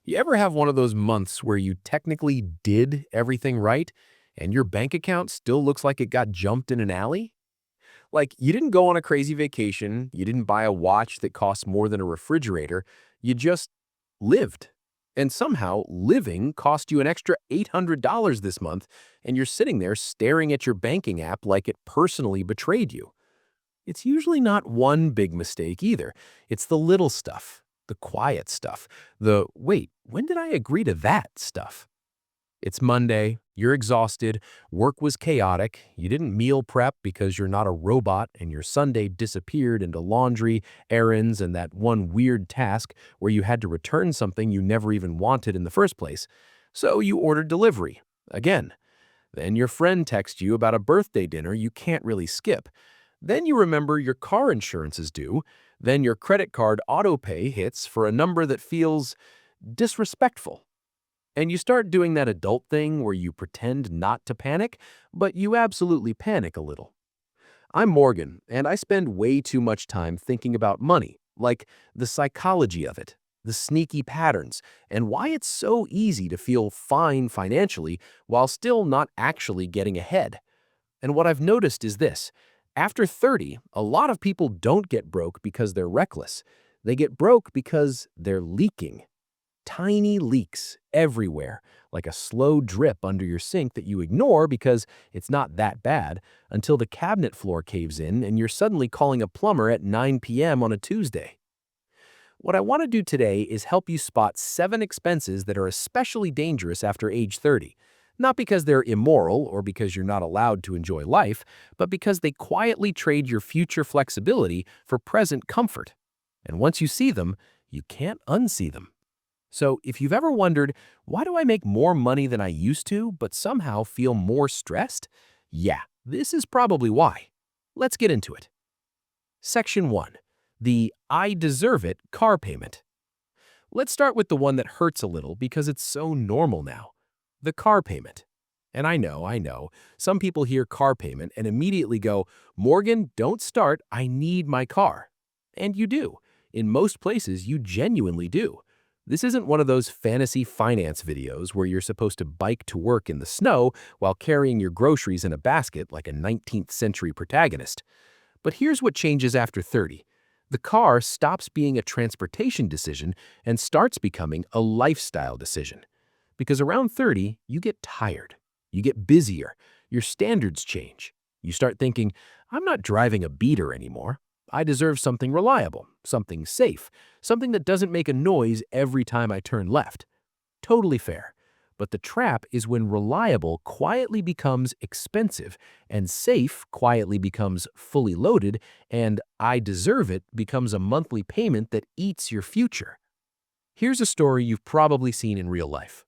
You ever have one of those months where you technically did everything right and your bank account still looks like it got jumped in an alley? Like you didn't go on a crazy vacation, you didn't buy a watch that costs more than a refrigerator, you just lived. And somehow living cost you an extra $800 this month, and you're sitting there staring at your banking app like it personally betrayed you. It's usually not one big mistake either. It's the little stuff, the quiet stuff, the wait, when did I agree to that stuff? It's Monday, you're exhausted, work was chaotic, you didn't meal prep because you're not a robot, and your Sunday disappeared into laundry, errands, and that one weird task where you had to return something you never even wanted in the first place. So you ordered delivery. Again. Then your friend texts you about a birthday dinner you can't really skip. Then you remember your car insurance is due. Then your credit card autopay hits for a number that feels disrespectful. And you start doing that adult thing where you pretend not to panic, but you absolutely panic a little. I'm Morgan, and I spend way too much time thinking about money, like the psychology of it, the sneaky patterns, and why it's so easy to feel fine financially while still not actually getting ahead. And what I've noticed is this. After 30, a lot of people don't get broke because they're reckless. They get broke because they're leaking. Tiny leaks everywhere, like a slow drip under your sink that you ignore because it's not that bad, until the cabinet floor caves in and you're suddenly calling a plumber at 9 p.m. on a Tuesday. What I want to do today is help you spot 7 expenses that are especially dangerous after age 30. Not because they're immoral or because you're not allowed to enjoy life, but because they quietly trade your future flexibility for present comfort. And once you see them, you can't unsee them. So if you've ever wondered, why do I make more money than I used to, but somehow feel more stressed? Yeah, this is probably why. Let's get into it. Section 1. The I deserve it car payment. Let's start with the one that hurts a little because it's so normal now. The car payment. And I know, some people hear car payment and immediately go, Morgan, don't start, I need my car. And you do. In most places, you genuinely do. This isn't one of those fantasy finance videos where you're supposed to bike to work in the snow while carrying your groceries in a basket like a 19th century protagonist. But here's what changes after 30. The car stops being a transportation decision and starts becoming a lifestyle decision. Because around 30, you get tired. You get busier. Your standards change. You start thinking, I'm not driving a beater anymore. I deserve something reliable, something safe, something that doesn't make a noise every time I turn left. Totally fair. But the trap is when reliable quietly becomes expensive, and safe quietly becomes fully loaded, and I deserve it becomes a monthly payment that eats your future. Here's a story you've probably seen in real life.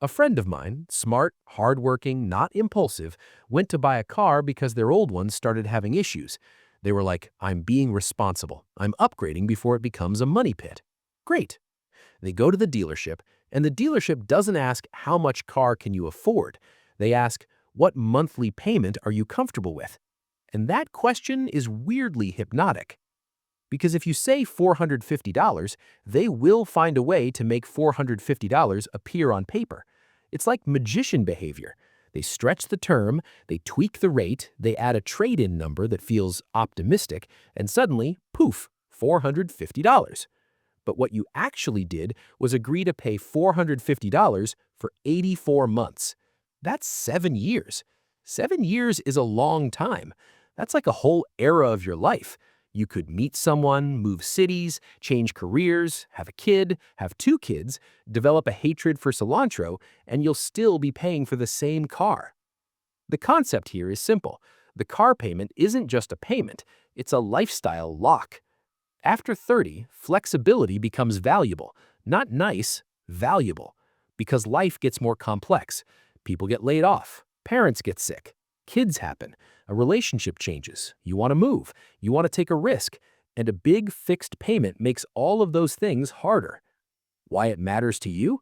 A friend of mine, smart, hardworking, not impulsive, went to buy a car because their old one started having issues. They were like, I'm being responsible. I'm upgrading before it becomes a money pit. Great. They go to the dealership, and the dealership doesn't ask how much car can you afford. They ask, what monthly payment are you comfortable with? And that question is weirdly hypnotic. Because if you say $450, they will find a way to make $450 appear on paper. It's like magician behavior. They stretch the term, they tweak the rate, they add a trade-in number that feels optimistic, and suddenly, poof, $450. But what you actually did was agree to pay $450 for 84 months. That's 7 years. 7 years is a long time. That's like a whole era of your life. You could meet someone, move cities, change careers, have a kid, have 2 kids, develop a hatred for cilantro, and you'll still be paying for the same car. The concept here is simple. The car payment isn't just a payment, it's a lifestyle lock. After 30, flexibility becomes valuable, not nice, valuable, because life gets more complex. People get laid off, parents get sick, kids happen, a relationship changes, you want to move, you want to take a risk, and a big fixed payment makes all of those things harder. Why it matters to you?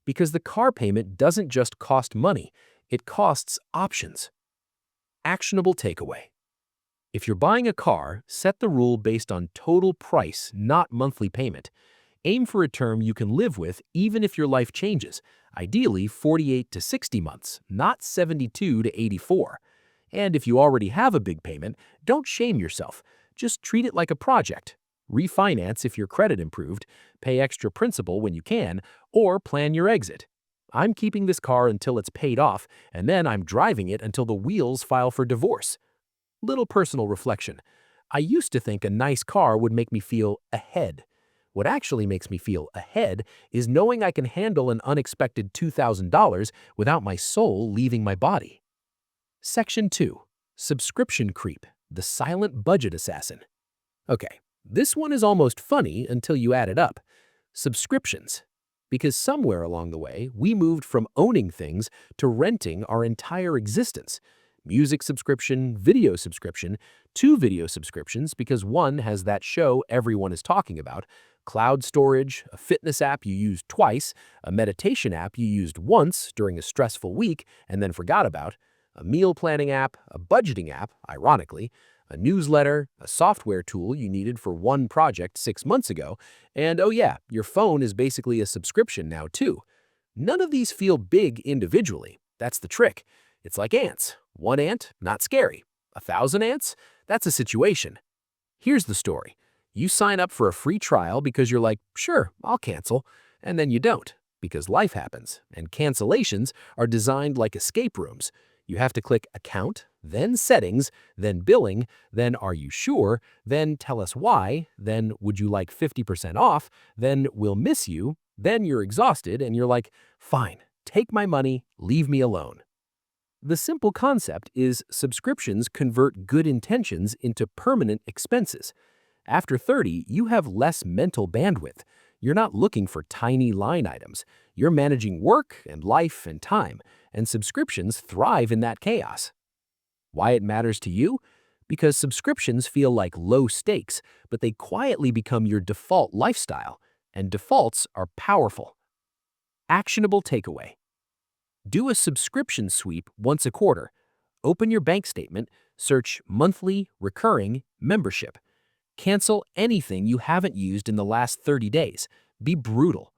Because the car payment doesn't just cost money, it costs options. Actionable takeaway. If you're buying a car, set the rule based on total price, not monthly payment. Aim for a term you can live with even if your life changes, ideally 48 to 60 months, not 72 to 84. And if you already have a big payment, don't shame yourself. Just treat it like a project. Refinance if your credit improved, pay extra principal when you can, or plan your exit. I'm keeping this car until it's paid off, and then I'm driving it until the wheels file for divorce. Little personal reflection. I used to think a nice car would make me feel ahead. What actually makes me feel ahead is knowing I can handle an unexpected $2,000 without my soul leaving my body. Section 2. Subscription Creep, the Silent Budget Assassin. Okay, this one is almost funny until you add it up. Subscriptions. Because somewhere along the way, we moved from owning things to renting our entire existence. Music subscription, video subscription, 2 video subscriptions because one has that show everyone is talking about, cloud storage, a fitness app you used twice, a meditation app you used once during a stressful week and then forgot about, a meal planning app, a budgeting app, ironically, a newsletter, a software tool you needed for one project 6 months ago, and oh yeah, your phone is basically a subscription now too. None of these feel big individually. That's the trick. It's like ants. 1 ant, not scary. 1,000 ants? That's a situation. Here's the story. You sign up for a free trial because you're like, sure, I'll cancel, and then you don't, because life happens, and cancellations are designed like escape rooms. You have to click Account, then Settings, then Billing, then Are you sure, then Tell us why, then Would you like 50% off, then We'll miss you, then you're exhausted and you're like, fine, take my money, leave me alone. The simple concept is subscriptions convert good intentions into permanent expenses. After 30, you have less mental bandwidth. You're not looking for tiny line items. You're managing work and life and time, and subscriptions thrive in that chaos. Why it matters to you? Because subscriptions feel like low stakes, but they quietly become your default lifestyle, and defaults are powerful. Actionable takeaway. Do a subscription sweep once a quarter. Open your bank statement, search Monthly, Recurring, Membership. Cancel anything you haven't used in the last 30 days. Be brutal.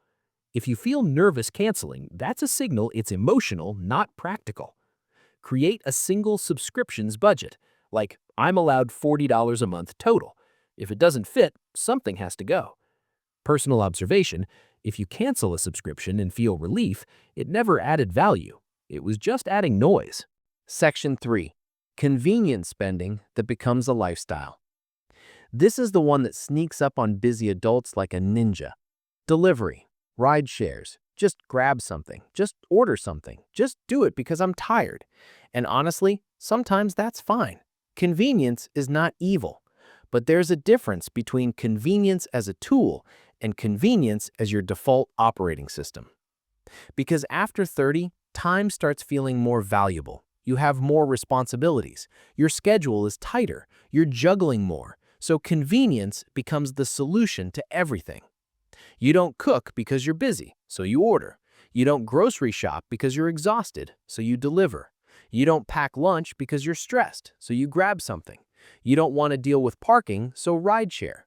If you feel nervous canceling, that's a signal it's emotional, not practical. Create a single subscriptions budget, like I'm allowed $40 a month total. If it doesn't fit, something has to go. Personal observation, if you cancel a subscription and feel relief, it never added value. It was just adding noise. Section 3. Convenience spending that becomes a lifestyle. This is the one that sneaks up on busy adults like a ninja. Delivery, ride shares, just grab something, just order something, just do it because I'm tired. And honestly, sometimes that's fine. Convenience is not evil, but there's a difference between convenience as a tool and convenience as your default operating system. Because after 30, time starts feeling more valuable. You have more responsibilities. Your schedule is tighter. You're juggling more. So convenience becomes the solution to everything. You don't cook because you're busy, so you order. You don't grocery shop because you're exhausted, so you deliver. You don't pack lunch because you're stressed, so you grab something. You don't want to deal with parking, so rideshare.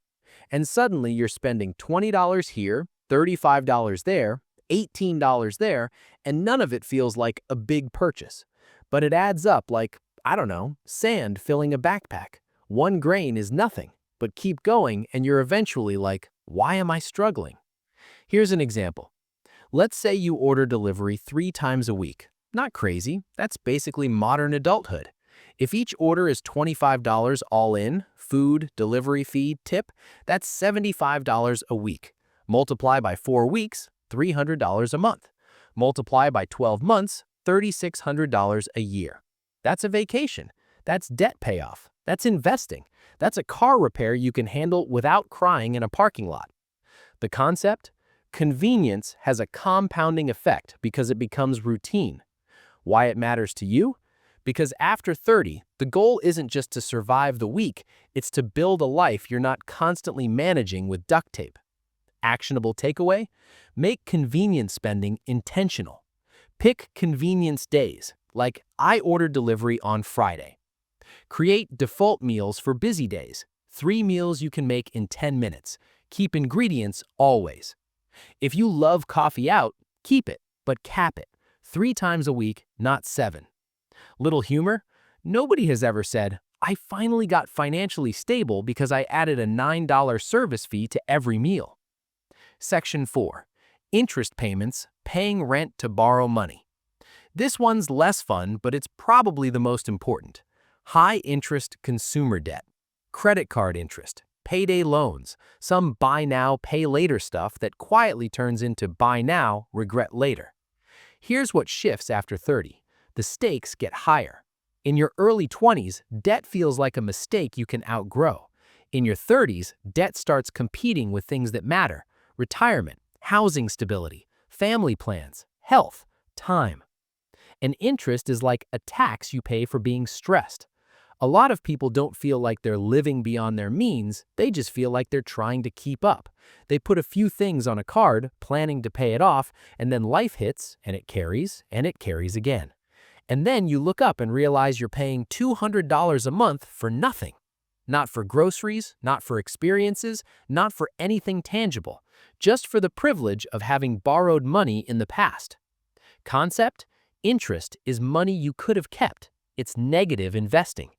And suddenly you're spending $20 here, $35 there, $18 there, and none of it feels like a big purchase. But it adds up like, I don't know, sand filling a backpack. 1 grain is nothing, but keep going and you're eventually like, why am I struggling? Here's an example. Let's say you order delivery 3 times a week. Not crazy, that's basically modern adulthood. If each order is $25 all in, food, delivery fee, tip, that's $75 a week. Multiply by 4 weeks, $300 a month. Multiply by 12 months, $3,600 a year. That's a vacation. That's debt payoff. That's investing. That's a car repair you can handle without crying in a parking lot. The concept? Convenience has a compounding effect because it becomes routine. Why it matters to you? Because after 30, the goal isn't just to survive the week, it's to build a life you're not constantly managing with duct tape. Actionable takeaway? Make convenience spending intentional. Pick convenience days, like I ordered delivery on Friday. Create default meals for busy days, 3 meals you can make in 10 minutes. Keep ingredients always. If you love coffee out, keep it, but cap it. 3 times a week, not 7. Little humor? Nobody has ever said, I finally got financially stable because I added a $9 service fee to every meal. Section 4. Interest payments, paying rent to borrow money. This one's less fun, but it's probably the most important. High-interest consumer debt, credit card interest, payday loans, some buy now, pay later stuff that quietly turns into buy now, regret later. Here's what shifts after 30. The stakes get higher. In your early 20s, debt feels like a mistake you can outgrow. In your 30s, debt starts competing with things that matter: retirement, housing stability, family plans, health, time. And interest is like a tax you pay for being stressed. A lot of people don't feel like they're living beyond their means, they just feel like they're trying to keep up. They put a few things on a card, planning to pay it off, and then life hits, and it carries again. And then you look up and realize you're paying $200 a month for nothing. Not for groceries, not for experiences, not for anything tangible, just for the privilege of having borrowed money in the past. Concept? Interest is money you could have kept. It's negative investing.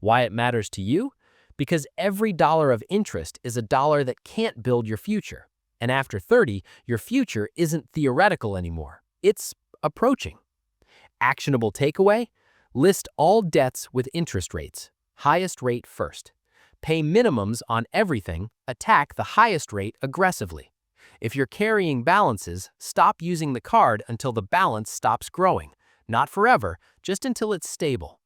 Why it matters to you? Because every dollar of interest is a dollar that can't build your future. And after 30, your future isn't theoretical anymore. It's approaching. Actionable takeaway? List all debts with interest rates. Highest rate first. Pay minimums on everything. Attack the highest rate aggressively. If you're carrying balances, stop using the card until the balance stops growing. Not forever, just until it's stable.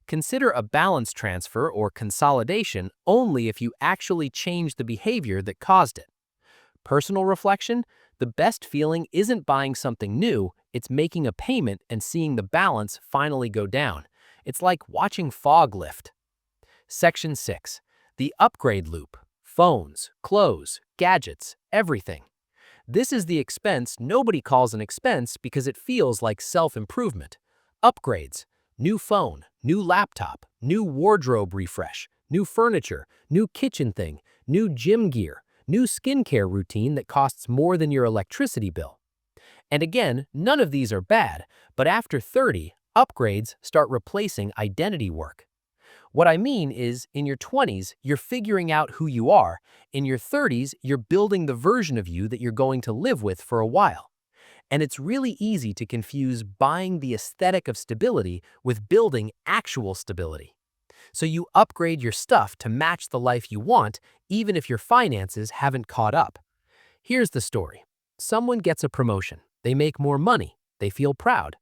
Consider a balance transfer or consolidation only if you actually change the behavior that caused it. Personal reflection? The best feeling isn't buying something new, it's making a payment and seeing the balance finally go down. It's like watching fog lift. Section 6. The upgrade loop. Phones, clothes, gadgets, everything. This is the expense nobody calls an expense because it feels like self-improvement. Upgrades. New phone, new laptop, new wardrobe refresh, new furniture, new kitchen thing, new gym gear, new skincare routine that costs more than your electricity bill. And again, none of these are bad, but after 30, upgrades start replacing identity work. What I mean is, in your 20s, you're figuring out who you are. In your 30s, you're building the version of you that you're going to live with for a while. And it's really easy to confuse buying the aesthetic of stability with building actual stability. So you upgrade your stuff to match the life you want, even if your finances haven't caught up. Here's the story. Someone gets a promotion. They make more money. They feel proud.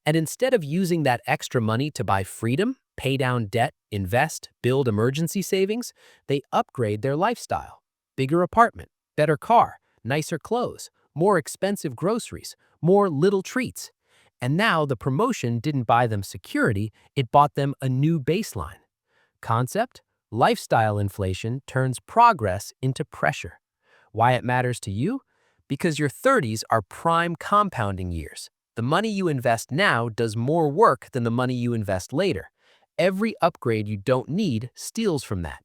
And instead of using that extra money to buy freedom, pay down debt, invest, build emergency savings, they upgrade their lifestyle. Bigger apartment, better car, nicer clothes, more expensive groceries, more little treats. And now the promotion didn't buy them security, it bought them a new baseline. Concept? Lifestyle inflation turns progress into pressure. Why it matters to you? Because your 30s are prime compounding years. The money you invest now does more work than the money you invest later. Every upgrade you don't need steals from that.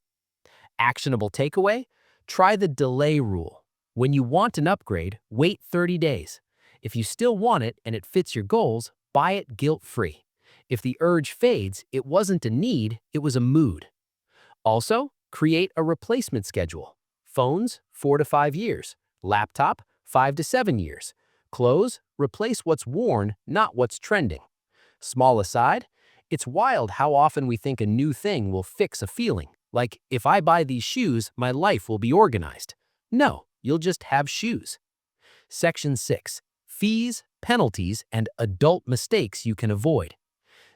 Actionable takeaway? Try the delay rule. When you want an upgrade, wait 30 days. If you still want it and it fits your goals, buy it guilt-free. If the urge fades, it wasn't a need, it was a mood. Also, create a replacement schedule. Phones, 4 to 5 years. Laptop, 5 to 7 years. Clothes, replace what's worn, not what's trending. Small aside, it's wild how often we think a new thing will fix a feeling. Like, if I buy these shoes, my life will be organized. No, you'll just have shoes. Section 6. Fees, penalties, and adult mistakes you can avoid.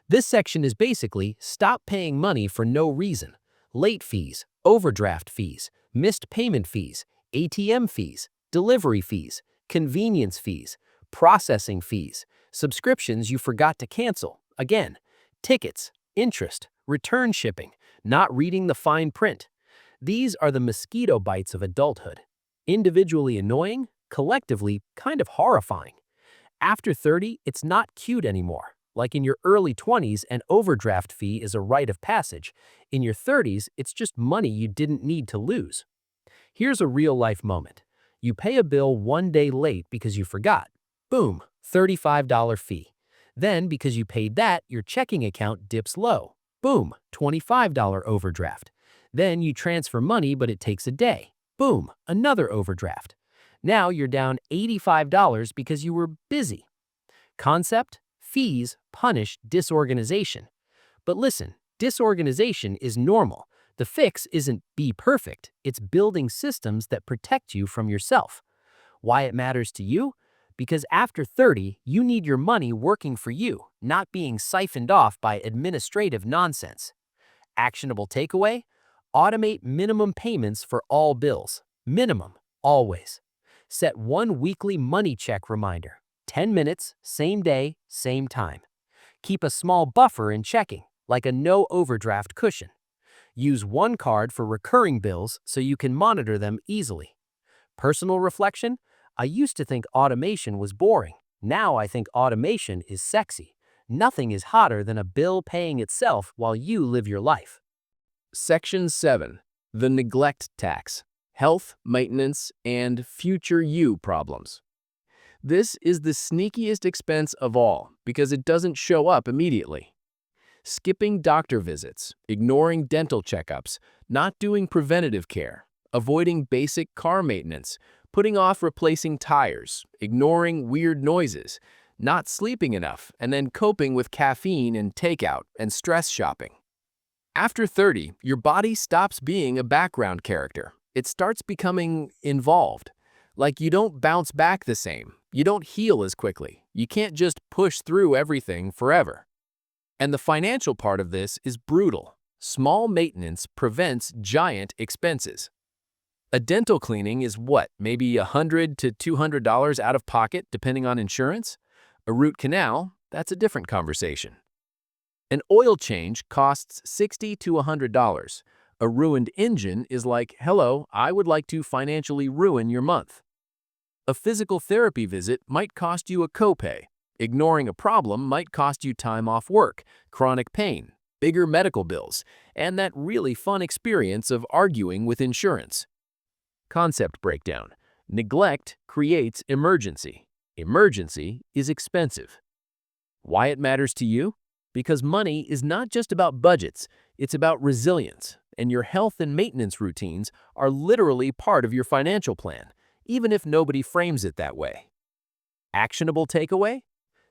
This section is basically stop paying money for no reason. Late fees, overdraft fees, missed payment fees, ATM fees, delivery fees, convenience fees, processing fees, subscriptions you forgot to cancel. Again, tickets, interest, return shipping, not reading the fine print. These are the mosquito bites of adulthood. Individually annoying, collectively kind of horrifying. After 30, it's not cute anymore. Like in your early 20s, an overdraft fee is a rite of passage. In your 30s, it's just money you didn't need to lose. Here's a real-life moment. You pay a bill 1 day late because you forgot. Boom, $35 fee. Then, because you paid that, your checking account dips low. Boom, $25 overdraft. Then you transfer money, but it takes a day. Boom, another overdraft. Now you're down $85 because you were busy. Concept: fees punish disorganization. But listen, disorganization is normal. The fix isn't be perfect, it's building systems that protect you from yourself. Why it matters to you? Because after 30, you need your money working for you, not being siphoned off by administrative nonsense. Actionable takeaway: automate minimum payments for all bills. Minimum, always. Set one weekly money check reminder. 10 minutes, same day, same time. Keep a small buffer in checking, like a no overdraft cushion. Use one card for recurring bills so you can monitor them easily. Personal reflection: I used to think automation was boring. Now I think automation is sexy. Nothing is hotter than a bill paying itself while you live your life. Section 7. The neglect tax. Health, maintenance, and future you problems. This is the sneakiest expense of all because it doesn't show up immediately. Skipping doctor visits, ignoring dental checkups, not doing preventative care, avoiding basic car maintenance, putting off replacing tires, ignoring weird noises, not sleeping enough, and then coping with caffeine and takeout and stress shopping. After 30, your body stops being a background character. It starts becoming involved. Like you don't bounce back the same. You don't heal as quickly. You can't just push through everything forever. And the financial part of this is brutal. Small maintenance prevents giant expenses. A dental cleaning is what, maybe $100 to $200 out of pocket depending on insurance? A root canal, that's a different conversation. An oil change costs $60 to $100. A ruined engine is like, hello, I would like to financially ruin your month. A physical therapy visit might cost you a copay. Ignoring a problem might cost you time off work, chronic pain, bigger medical bills, and that really fun experience of arguing with insurance. Concept breakdown. Neglect creates emergency. Emergency is expensive. Why it matters to you? Because money is not just about budgets, it's about resilience, and your health and maintenance routines are literally part of your financial plan, even if nobody frames it that way. Actionable takeaway?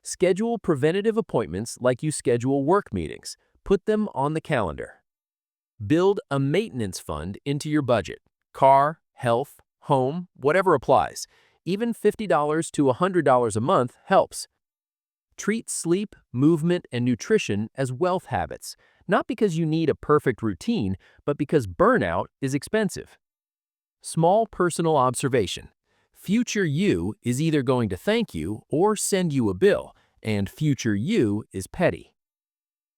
Schedule preventative appointments like you schedule work meetings. Put them on the calendar. Build a maintenance fund into your budget. Car, health, home, whatever applies. Even $50 to $100 a month helps. Treat sleep, movement, and nutrition as wealth habits, not because you need a perfect routine, but because burnout is expensive. Small personal observation. Future you is either going to thank you or send you a bill, and future you is petty.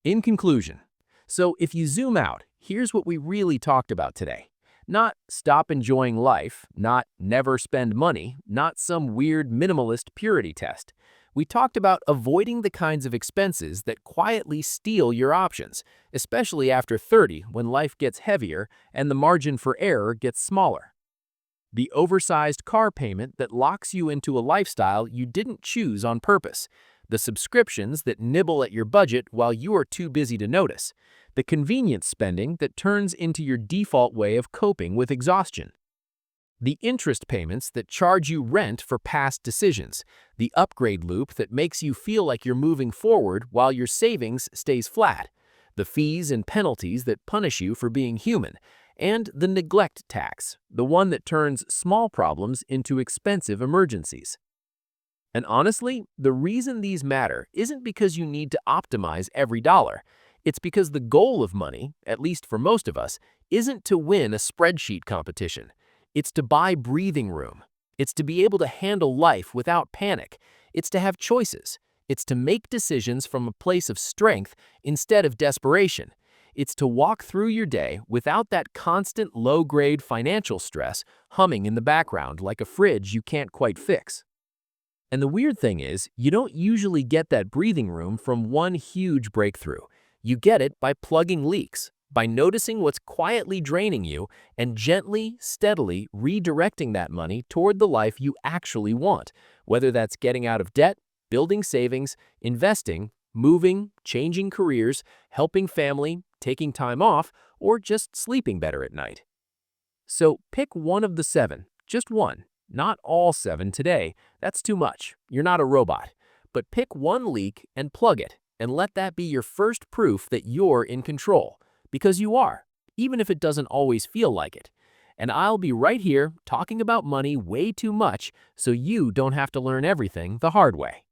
In conclusion, so if you zoom out, here's what we really talked about today. Not stop enjoying life, not never spend money, not some weird minimalist purity test. We talked about avoiding the kinds of expenses that quietly steal your options, especially after 30 when life gets heavier and the margin for error gets smaller. The oversized car payment that locks you into a lifestyle you didn't choose on purpose. The subscriptions that nibble at your budget while you are too busy to notice. The convenience spending that turns into your default way of coping with exhaustion. The interest payments that charge you rent for past decisions. The upgrade loop that makes you feel like you're moving forward while your savings stays flat. The fees and penalties that punish you for being human. And the neglect tax, the one that turns small problems into expensive emergencies. And honestly, the reason these matter isn't because you need to optimize every dollar. It's because the goal of money, at least for most of us, isn't to win a spreadsheet competition. It's to buy breathing room. It's to be able to handle life without panic. It's to have choices. It's to make decisions from a place of strength instead of desperation. It's to walk through your day without that constant low-grade financial stress humming in the background like a fridge you can't quite fix. And the weird thing is, you don't usually get that breathing room from one huge breakthrough. You get it by plugging leaks, By noticing what's quietly draining you and gently, steadily redirecting that money toward the life you actually want, whether that's getting out of debt, building savings, investing, moving, changing careers, helping family, taking time off, or just sleeping better at night. So pick one of the 7, just one, not all 7 today. That's too much. You're not a robot. But pick one leak and plug it, and let that be your first proof that you're in control. Because you are, even if it doesn't always feel like it. And I'll be right here talking about money way too much so you don't have to learn everything the hard way.